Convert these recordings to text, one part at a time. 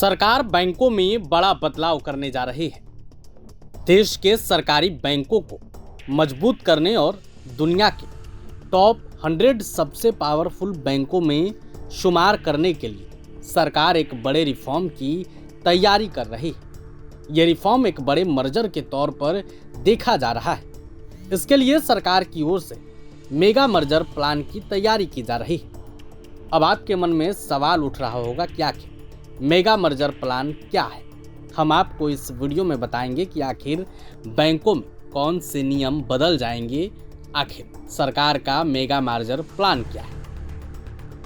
सरकार बैंकों में बड़ा बदलाव करने जा रही है। देश के सरकारी बैंकों को मजबूत करने और दुनिया के टॉप 100 सबसे पावरफुल बैंकों में शुमार करने के लिए सरकार एक बड़े रिफॉर्म की तैयारी कर रही है। यह रिफॉर्म एक बड़े मर्जर के तौर पर देखा जा रहा है। इसके लिए सरकार की ओर से मेगा मर्जर प्लान की तैयारी की जा रही है। अब आपके मन में सवाल उठ रहा होगा कि आखिर मेगा मर्जर प्लान क्या है। हम आपको इस वीडियो में बताएंगे कि आखिर बैंकों में कौन से नियम बदल जाएंगे, आखिर सरकार का मेगा मर्जर प्लान क्या है।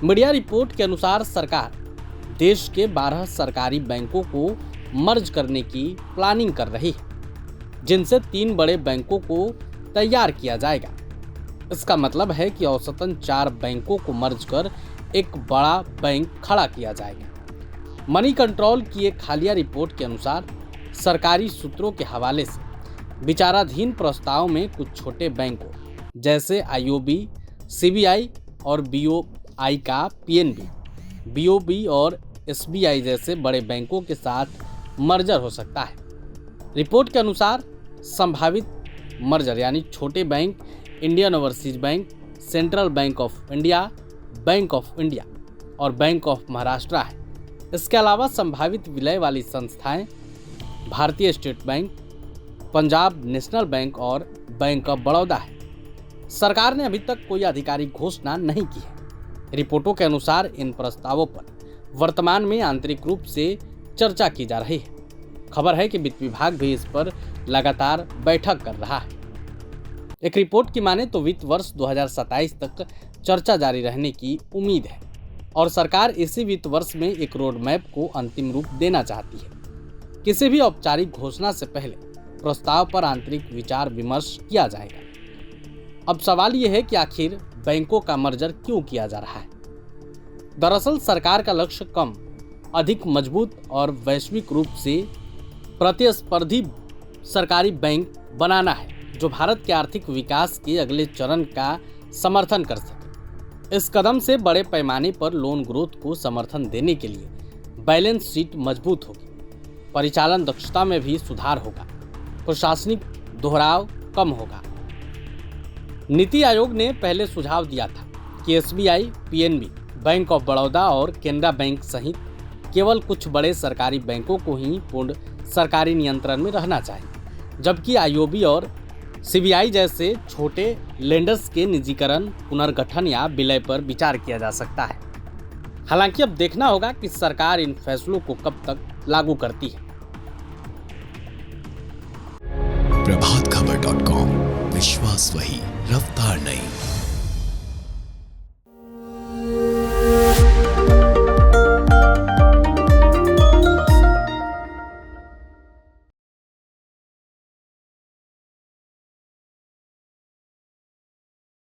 मीडिया रिपोर्ट के अनुसार सरकार देश के 12 सरकारी बैंकों को मर्ज करने की प्लानिंग कर रही है, जिनसे 3 बड़े बैंकों को तैयार किया जाएगा। इसका मतलब है कि औसतन 4 बैंकों को मर्ज कर एक बड़ा बैंक खड़ा किया जाएगा। मनी कंट्रोल की एक हालिया रिपोर्ट के अनुसार सरकारी सूत्रों के हवाले से विचाराधीन प्रस्ताव में कुछ छोटे बैंकों जैसे आईओबी, सीबीआई और बीओआई का पीएनबी, बीओबी और एसबीआई जैसे बड़े बैंकों के साथ मर्जर हो सकता है। रिपोर्ट के अनुसार संभावित मर्जर यानी छोटे bank Indian overseas bank, central bank of India, bank of India और बैंक ऑफ महाराष्ट्र है। इसके अलावा संभावित विलय वाली संस्थाएं भारतीय state bank, Punjab national bank और बैंक ऑफ बड़ौदा है। सरकार ने अभी तक कोई आधिकारिक घोषणा नहीं की है। रिपोर्टों के अनुसार इन प्रस्तावों पर वर्तमान में आंतरिक रूप से चर्चा की जा रही है। खबर है कि वित्त विभाग भी इस पर लगातार बैठक कर रहा है। एक रिपोर्ट की माने तो वित्त वर्ष 2027 तक चर्चा जारी रहने की उम्मीद है और सरकार इसी वित्त वर्ष में एक रोड मैप को अंतिम रूप देना चाहती है। किसी भी औपचारिक घोषणा से पहले प्रस्ताव पर आंतरिक विचार विमर्श किया जाएगा। अब सवाल यह है कि आखिर बैंकों का मर्जर क्यों किया जा रहा है। दरअसल सरकार का लक्ष्य कम, अधिक मजबूत और वैश्विक रूप से प्रतिस्पर्धी सरकारी बैंक बनाना है, जो भारत के आर्थिक विकास के अगले चरण का समर्थन कर सके। इस कदम से बड़े पैमाने पर लोन ग्रोथ को समर्थन देने के लिए बैलेंस शीट मजबूत होगी, परिचालन दक्षता में भी सुधार होगा, प्रशासनिक दोहराव कम होगा। नीति आयोग ने पहले सुझाव दिया था कि SBI, PNB, bank of Baroda और केनरा बैंक सहित केवल कुछ बड़े सरकारी बैंकों को ही पूर्ण सरकारी नियंत्रण में रहना चाहिए, जबकि आईओबी और सीबीआई जैसे छोटे लेंडर्स के निजीकरण, पुनर्गठन या विलय पर विचार किया जा सकता है। हालांकि अब देखना होगा कि सरकार इन फैसलों को कब तक लागू करती है। प्रभातखबर.com, विश्वास वही, रफ्तार नहीं।